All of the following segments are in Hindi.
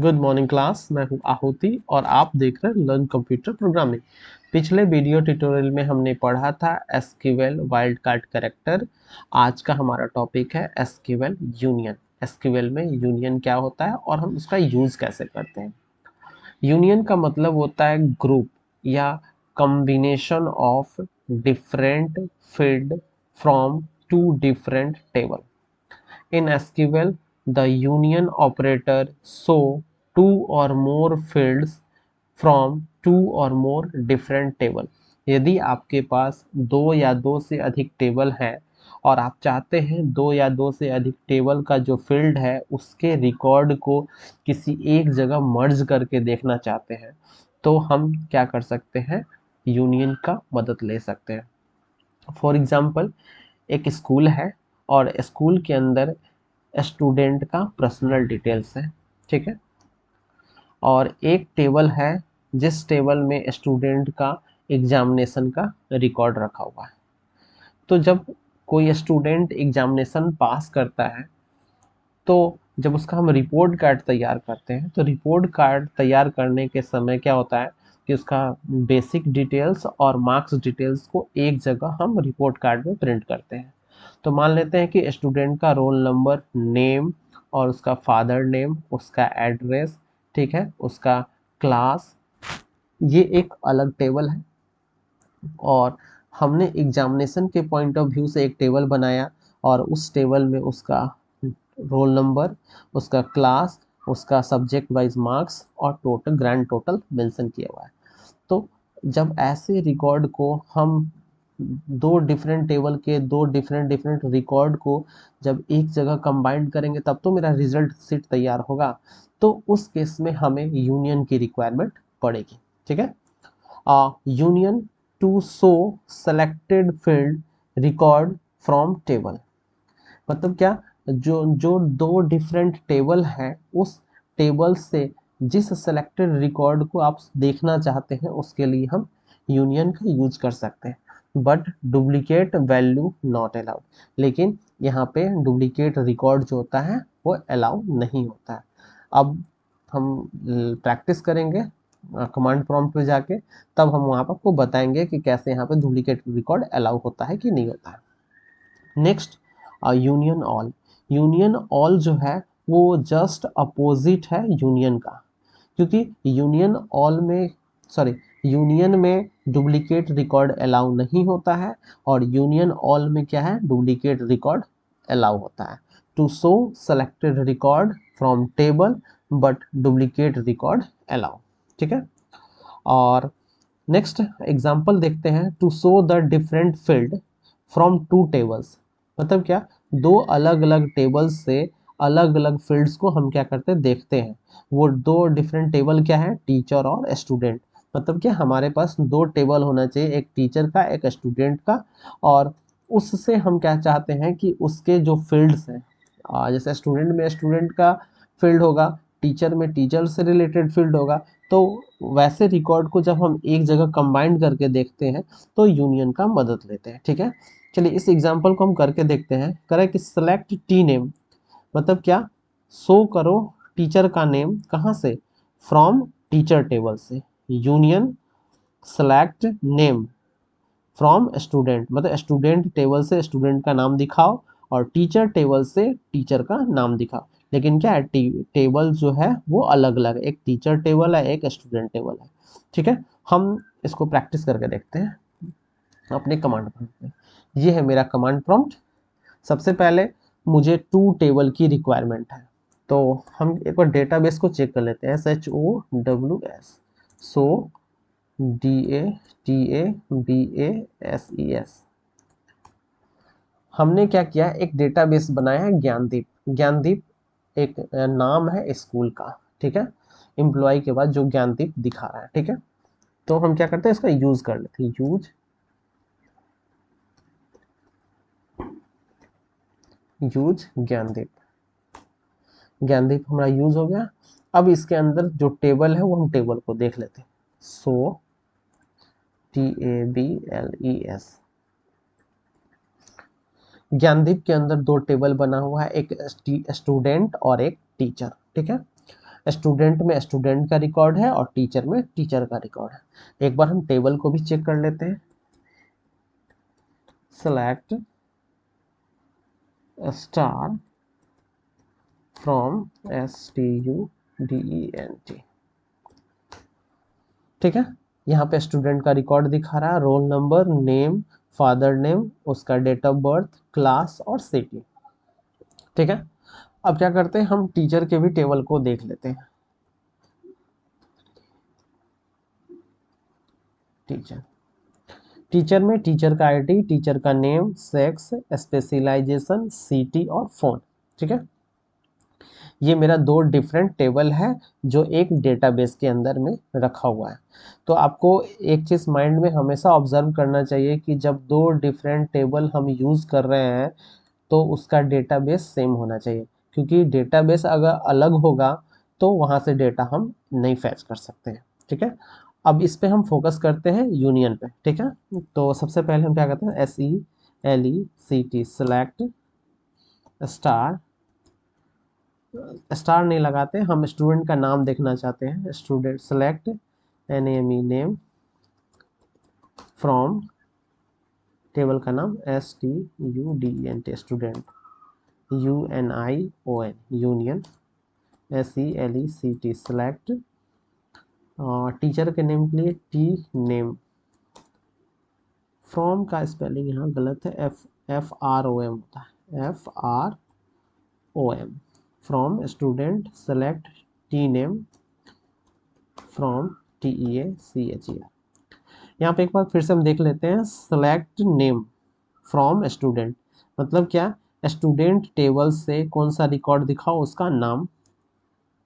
Good morning class. मैं हूं आहुति और आप देख रहे हैं लर्न कंप्यूटर प्रोग्रामिंग। पिछले वीडियो ट्यूटोरियल में हमने पढ़ा था एसक्यूएल वाइल्ड कार्ड कैरेक्टर। आज का हमारा टॉपिक है एसक्यूएल यूनियन। एसक्यूएल में यूनियन क्या होता है और हम उसका यूज कैसे करते हैं। यूनियन का मतलब होता है ग्रुप या combination of different field from two different table. In SQL, the union operator show two or more fields from two or more different table। यदि आपके पास दो या दो से अधिक टेबल है और आप चाहते हैं दो या दो से अधिक टेबल का जो फील्ड है उसके रिकॉर्ड को किसी एक जगह मर्ज करके देखना चाहते हैं, तो हम क्या कर सकते हैं, यूनियन का मदद ले सकते हैं। फॉर एग्जाम्पल, एक स्कूल है और स्कूल के अंदर स्टूडेंट का पर्सनल डिटेल्स है, ठीक है। और एक टेबल है जिस टेबल में स्टूडेंट का एग्जामिनेशन का रिकॉर्ड रखा हुआ है। तो जब कोई स्टूडेंट एग्जामिनेशन पास करता है तो जब उसका हम रिपोर्ट कार्ड तैयार करते हैं तो रिपोर्ट कार्ड तैयार करने के समय क्या होता है कि उसका बेसिक डिटेल्स और मार्क्स डिटेल्स को एक जगह हम रिपोर्ट कार्ड में प्रिंट करते हैं। तो मान लेते हैं कि स्टूडेंट का रोल नंबर, नेम और उसका फादर नेम, उसका एड्रेस, ठीक है, उसका क्लास, ये एक अलग टेबल है। और हमने एग्जामिनेशन के पॉइंट ऑफ व्यू से एक टेबल बनाया और उस टेबल में उसका रोल नंबर, उसका क्लास, उसका सब्जेक्ट वाइज मार्क्स और टोटल ग्रैंड टोटल मेंशन किया हुआ है। तो जब ऐसे रिकॉर्ड को हम दो डिफरेंट टेबल के दो डिफरेंट रिकॉर्ड को जब एक जगह कंबाइन करेंगे तब तो मेरा रिजल्ट सीट तैयार होगा। तो उस केस में हमें यूनियन की रिक्वायरमेंट पड़ेगी, ठीक है। Union to show selected field record from table, मतलब क्या, जो जो दो डिफरेंट टेबल हैं उस टेबल से जिस सेलेक्टेड रिकॉर्ड को आप देखना चाहते हैं उसके लिए हम यूनियन का यूज कर सकते हैं। But duplicate value not allowed, लेकिन यहाँ पे डुप्लीकेट रिकॉर्ड जो होता है वो अलाउ नहीं होता है। अब हम प्रैक्टिस करेंगे कमांड प्रॉम्प्ट पे जाके, तब हम वहाँ पर आपको बताएंगे कि कैसे यहाँ पे डुप्लीकेट रिकॉर्ड अलाउ होता है कि नहीं होता है। Next, union all. Union all जो है वो जस्ट अपोजिट है यूनियन का, क्योंकि यूनियन ऑल में, सॉरी, यूनियन में डुप्लीकेट रिकॉर्ड अलाउ नहीं होता है और यूनियन ऑल में क्या है, डुप्लीकेट रिकॉर्ड अलाउ होता है। To show selected record from table but duplicate record allow, ठीक है। और नेक्स्ट एग्जांपल देखते हैं, to show the different field from two tables, मतलब क्या, दो अलग अलग टेबल्स से अलग अलग फील्ड्स को हम क्या करते हैं, देखते हैं। वो दो डिफरेंट टेबल क्या है, टीचर और स्टूडेंट, मतलब क्या हमारे पास दो टेबल होना चाहिए, एक टीचर का एक स्टूडेंट का। और उससे हम क्या चाहते हैं कि उसके जो फील्ड्स हैं, जैसे स्टूडेंट में स्टूडेंट का फील्ड होगा, टीचर में टीचर से रिलेटेड फील्ड होगा। तो वैसे रिकॉर्ड को जब हम एक जगह कंबाइन करके देखते हैं तो यूनियन का मदद लेते हैं, ठीक है। चलिए इस एग्जांपल को हम करके देखते हैं। करें कि सेलेक्ट टी नेम, मतलब क्या, शो करो टीचर का नेम कहाँ से, फ्रॉम टीचर टेबल से। Union select name from student, मतलब स्टूडेंट टेबल से स्टूडेंट का नाम दिखाओ और टीचर टेबल से टीचर का नाम दिखाओ। लेकिन क्या है, टेबल जो है वो अलग अलग है, एक टीचर टेबल है एक स्टूडेंट टेबल है, ठीक है। हम इसको प्रैक्टिस करके देखते हैं अपने कमांड प्रॉम्प्ट में। ये है मेरा कमांड प्रॉम्प्ट। सबसे पहले मुझे टू टेबल की रिक्वायरमेंट है, तो हम एक बार डेटाबेस को चेक कर लेते हैं। SHOWS, सो DATABASES। हमने क्या किया, एक डेटाबेस बनाया है ज्ञानदीप। ज्ञानदीप एक नाम है स्कूल का, ठीक है। एम्प्लॉय के बाद जो ज्ञानदीप दिखा रहा है, ठीक है। तो हम क्या करते हैं, इसका यूज कर लेते हैं। यूज ज्ञानदीप। ज्ञानदीप हमारा यूज हो गया। अब इसके अंदर जो टेबल है वो हम टेबल को देख लेते हैं। सो TABLES, ज्ञानदीप के अंदर दो टेबल बना हुआ है, एक स्टूडेंट और एक टीचर, ठीक है। स्टूडेंट में स्टूडेंट का रिकॉर्ड है और टीचर में टीचर का रिकॉर्ड है। एक बार हम टेबल को भी चेक कर लेते हैं। सेलेक्ट स्टार फ्रॉम STUDENT, ठीक है। यहाँ पे स्टूडेंट का रिकॉर्ड दिखा रहा है, roll number, name, father name, उसका डेट ऑफ बर्थ, क्लास और सिटी, ठीक है। अब क्या करते हैं, हम टीचर के भी टेबल को देख लेते हैं। टीचर में टीचर का आईडी, टीचर का नेम, सेक्स, स्पेशलाइजेशन, सिटी और फोन, ठीक है। ये मेरा दो डिफरेंट टेबल है जो एक डेटाबेस के अंदर में रखा हुआ है। तो आपको एक चीज़ माइंड में हमेशा ऑब्जर्व करना चाहिए कि जब दो डिफरेंट टेबल हम यूज़ कर रहे हैं तो उसका डेटाबेस सेम होना चाहिए, क्योंकि डेटाबेस अगर अलग होगा तो वहाँ से डेटा हम नहीं फैच कर सकते हैं, ठीक है। अब इस पे हम फोकस करते हैं यूनियन पे, ठीक है। तो सबसे पहले हम क्या करते हैं, SELECT, सेलेक्ट स्टार, स्टार नहीं लगाते, हम स्टूडेंट का नाम देखना चाहते हैं। Student select NAME, name, from, table का नाम STUDENT, student, UNION, union, SELECT, select, teacher के नेम के लिए T नेम, फ्रॉम का स्पेलिंग यहाँ गलत है, FROM होता है, FROM, from student, select T name, from TEACHER। यहाँ पे एक बार फिर से हम देख लेते हैं, सेलेक्ट नेम फ्रॉम स्टूडेंट, मतलब क्या, स्टूडेंट टेबल से कौन सा रिकॉर्ड दिखाओ उसका नाम,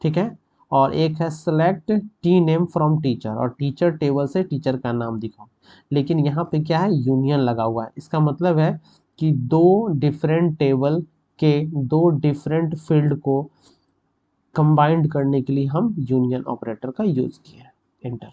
ठीक है। और एक है select T name from teacher, और टीचर टेबल से टीचर का नाम दिखाओ। लेकिन यहाँ पे क्या है, यूनियन लगा हुआ है, इसका मतलब है कि दो डिफरेंट टेबल के दो डिफरेंट फील्ड को कंबाइंड करने के लिए हम यूनियन ऑपरेटर का यूज किया है, एंटर।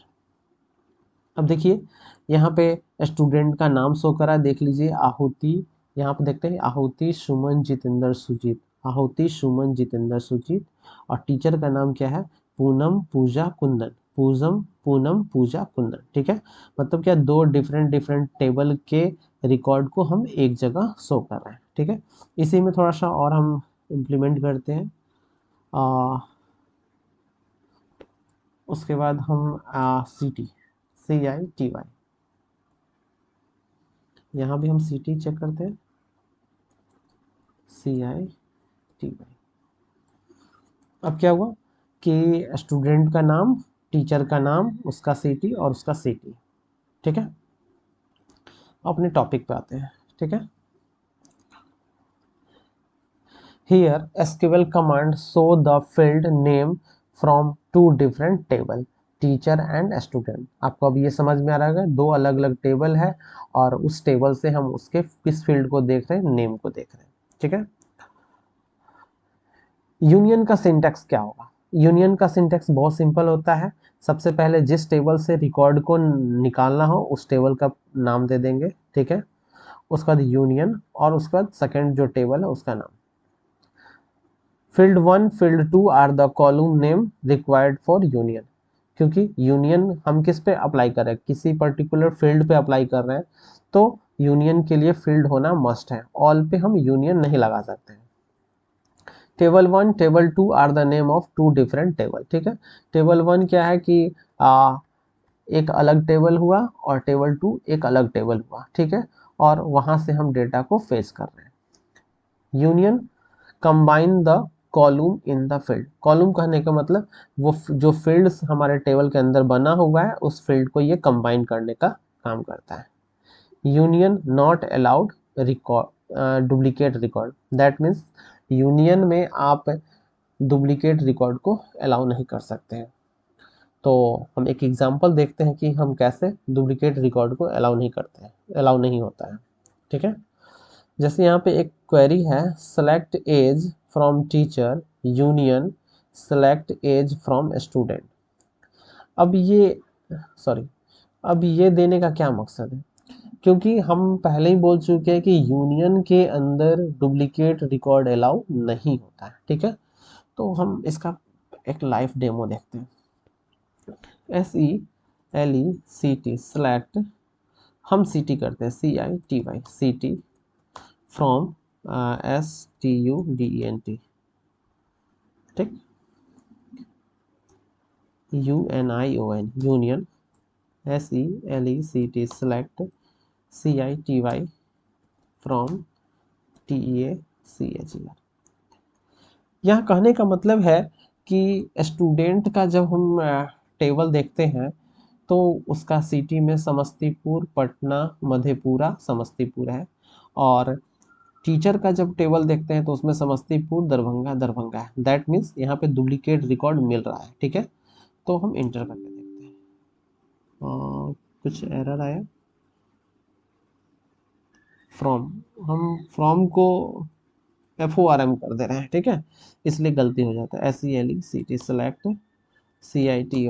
अब देखिए यहाँ पे स्टूडेंट का नाम शो करा, देख लीजिए आहुति, यहाँ पे देखते हैं आहुति सुमन जितेंद्र सुजीत, आहुति सुमन जितेंद्र सुजीत, और टीचर का नाम क्या है, पूनम पूजा कुंदन, पूनम पूजा कुंदन, ठीक है। मतलब क्या, दो डिफरेंट टेबल के रिकॉर्ड को हम एक जगह शो कर रहे हैं, ठीक है। इसी में थोड़ा सा और हम इम्प्लीमेंट करते हैं। उसके बाद हम CITY, यहाँ भी हम सिटी चेक करते हैं, CITY। अब क्या हुआ कि स्टूडेंट का नाम, टीचर का नाम, उसका सिटी और उसका सिटी, ठीक है। अपने टॉपिक पे आते हैं, ठीक है। Here SQL command show the field name from two different table, teacher and student. आपको अब ये समझ में आ रहा है, दो अलग अलग टेबल है और उस टेबल से हम उसके किस फील्ड को देख रहे हैं, नेम को देख रहे हैं, ठीक है। यूनियन का सिंटैक्स क्या होगा, यूनियन का सिंटैक्स बहुत सिंपल होता है। सबसे पहले जिस टेबल से रिकॉर्ड को निकालना हो उस टेबल का नाम दे देंगे, ठीक है। उसके बाद यूनियन, और उसके बाद सेकंड जो टेबल है उसका नाम। Field 1 field 2 are the column name required for union, क्योंकि यूनियन हम किस पे अप्लाई कर रहे हैं, किसी पर्टिकुलर फील्ड पे अप्लाई कर रहे हैं, तो यूनियन के लिए फील्ड होना मस्ट है, ऑल पे हम यूनियन नहीं लगा सकते हैं। Table 1 table 2 are the name of two different table, ठीक है। टेबल 1 क्या है कि एक अलग टेबल हुआ और टेबल 2 एक अलग टेबल हुआ, ठीक है। और वहां से हम डेटा को फेच कर रहे हैं। Union combine the column in the field, column कहने का मतलब वो जो फील्ड हमारे टेबल के अंदर बना हुआ है उस फील्ड को ये कंबाइन करने का काम करता है। Union not allowed record duplicate record, that means union में आप डुप्लीकेट रिकॉर्ड को अलाउ नहीं कर सकते हैं। तो हम एक एग्जांपल देखते हैं कि हम कैसे डुप्लीकेट रिकॉर्ड को अलाउ नहीं करते हैं, अलाउ नहीं होता है, ठीक है। जैसे यहाँ पे एक क्वेरी है, select age from teacher union select age from student. अब ये सॉरी अब ये देने का क्या मकसद है, क्योंकि हम पहले ही बोल चुके हैं कि यूनियन के अंदर डुप्लीकेट रिकॉर्ड अलाउ नहीं होता है, ठीक है। तो हम इसका एक लाइव डेमो देखते हैं। SELECT सेलेक्ट, हम CT करते हैं, CITY CT फ्रॉम STUDENT, ठीक, UNION union, SELECT select CITY from TEACHER। यहाँ कहने का मतलब है कि स्टूडेंट का जब हम टेबल देखते हैं तो उसका सिटी में समस्तीपुर, पटना, मधेपुरा, समस्तीपुर है, और टीचर का जब टेबल देखते हैं तो उसमें समस्तीपुर, दरभंगा, दरभंगा है। दैट मीन्स यहाँ पे डुप्लीकेट रिकॉर्ड मिल रहा है, ठीक है। तो हम इंटर करके देखते हैं। कुछ एरर आया, फ्रॉम, हम फ्रॉम को FORM कर दे रहे हैं, ठीक है, इसलिए गलती हो जाता है। SELECT select CITY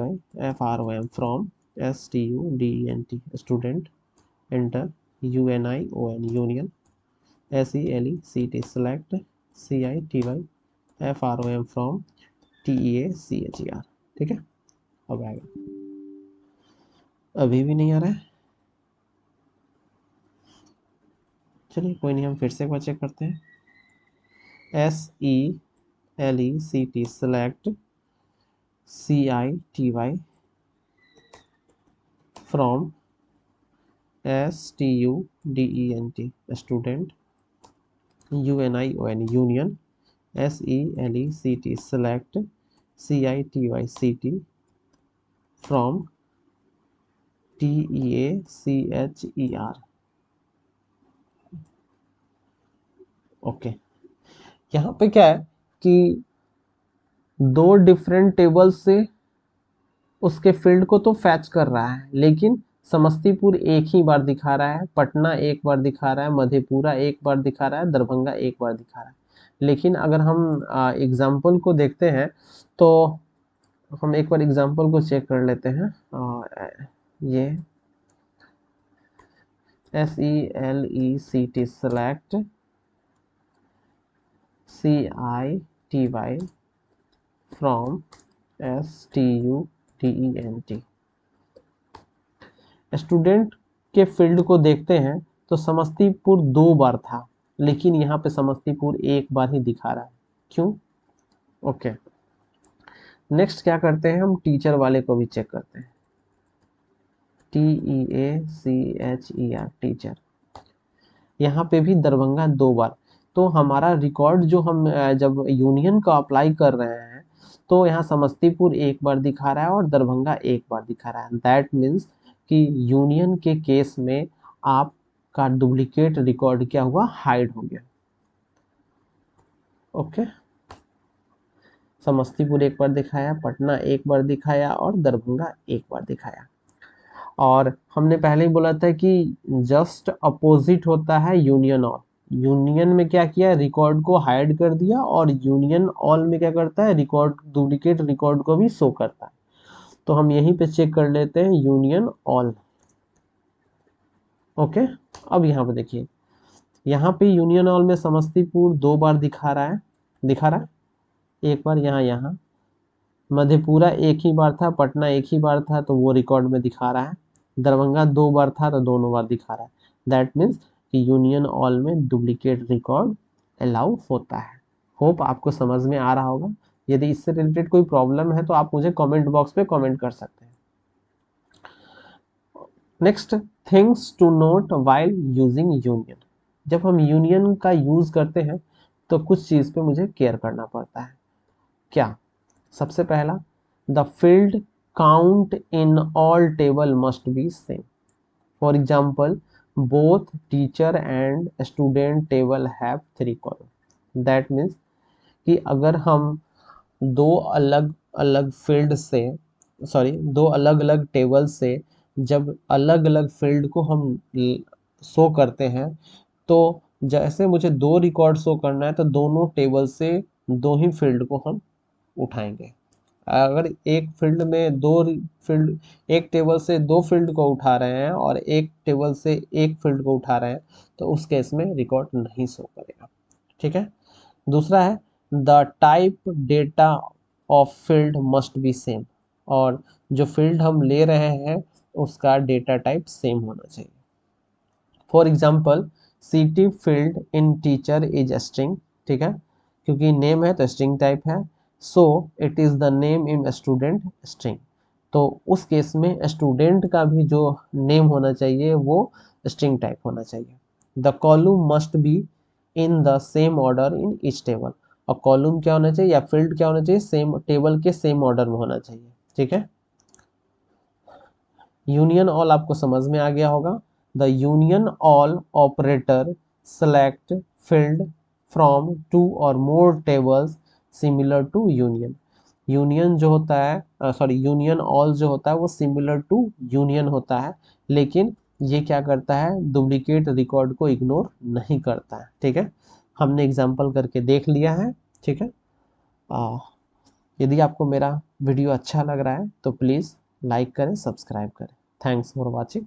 FROM from STUDENT student, enter, UNION union, SELECT select CITY FROM from TEACHER, ठीक है। अब आएगा, अभी भी नहीं आ रहा है, चलिए कोई नहीं, हम फिर से एक बार चेक करते हैं। SELECT select CITY from STUDENT student, UNION union, SELECT select CITY from TEACHER, okay. यहाँ पे क्या है कि दो डिफरेंट टेबल से उसके फील्ड को तो फैच कर रहा है, लेकिन समस्तीपुर एक ही बार दिखा रहा है, पटना एक बार दिखा रहा है, मधेपुरा एक बार दिखा रहा है, दरभंगा एक बार दिखा रहा है। लेकिन अगर हम एग्जाम्पल को देखते हैं तो हम एक बार एग्जाम्पल को चेक कर लेते हैं। ये SELECT select CITY from STUDENT student के फील्ड को देखते हैं तो समस्तीपुर दो बार था, लेकिन यहाँ पे समस्तीपुर एक बार ही दिखा रहा है, क्यों? ओके, नेक्स्ट क्या करते हैं, हम टीचर वाले को भी चेक करते हैं। TEACHER टीचर, यहाँ पे भी दरभंगा दो बार। तो हमारा रिकॉर्ड जो हम जब यूनियन का अप्लाई कर रहे हैं तो यहाँ समस्तीपुर एक बार दिखा रहा है और दरभंगा एक बार दिखा रहा है। दैट मीन्स कि यूनियन के केस में आपका डुप्लीकेट रिकॉर्ड क्या हुआ, हाइड हो गया। ओके, समस्तीपुर एक बार दिखाया, पटना एक बार दिखाया और दरभंगा एक बार दिखाया। और हमने पहले ही बोला था कि जस्ट अपोजिट होता है यूनियन ऑल। यूनियन में क्या किया, रिकॉर्ड को हाइड कर दिया, और यूनियन ऑल में क्या करता है, रिकॉर्ड, डुप्लीकेट रिकॉर्ड को भी शो करता है। तो हम यहीं पे चेक कर लेते हैं, यूनियन ऑल। ओके, अब यहाँ पे देखिए, यहाँ पे यूनियन ऑल में समस्तीपुर दो बार दिखा रहा है, एक बार यहाँ मधेपुरा एक ही बार था, पटना एक ही बार था, तो वो रिकॉर्ड में दिखा रहा है। दरभंगा दो बार था तो दोनों बार दिखा रहा है। दैट मीन्स कि यूनियन ऑल में डुप्लीकेट रिकॉर्ड अलाउ होता है। होप आपको समझ में आ रहा होगा। यदि इससे रिलेटेड कोई प्रॉब्लम है तो आप मुझे कमेंट बॉक्स पे कमेंट कर सकते हैं। Next, things to note while using union. जब हम यूनियन का यूज करते हैं तो कुछ चीज पे मुझे केयर करना पड़ता है। क्या? सबसे पहला, the field count in all table must be same. For example, both teacher and student table have 3 column. That means कि अगर हम दो अलग अलग फील्ड से, दो अलग अलग टेबल से जब अलग अलग फील्ड को हम शो करते हैं, तो जैसे मुझे दो रिकॉर्ड शो करना है तो दोनों टेबल से दो ही फील्ड को हम उठाएंगे। अगर एक फील्ड में दो फील्ड, एक टेबल से दो फील्ड को उठा रहे हैं और एक टेबल से एक फील्ड को उठा रहे हैं, तो उस केस में रिकॉर्ड नहीं शो करेगा, ठीक है। दूसरा है, the type data of field must be same, और जो फील्ड हम ले रहे हैं उसका डेटा टाइप सेम होना चाहिए। For example city field in teacher is string, ठीक है, क्योंकि नेम है तो स्ट्रिंग टाइप है, so it is the name in student string. तो उस केस में स्टूडेंट का भी जो नेम होना चाहिए वो स्ट्रिंग टाइप होना चाहिए। The column must be in the same order in each table, और कॉलम क्या होना चाहिए या फील्ड क्या होना चाहिए, सेम टेबल के सेम ऑर्डर में होना चाहिए, ठीक है। यूनियन ऑल आपको समझ में आ गया होगा। The union all operator select field from two और more tables similar to union. Union जो होता है यूनियन ऑल जो होता है वो सिमिलर टू यूनियन होता है, लेकिन ये क्या करता है, डुप्लीकेट रिकॉर्ड को इग्नोर नहीं करता है, ठीक है। हमने एग्जाम्पल करके देख लिया है, ठीक है। यदि आपको मेरा वीडियो अच्छा लग रहा है तो प्लीज़ लाइक करें, सब्सक्राइब करें। Thanks for watching.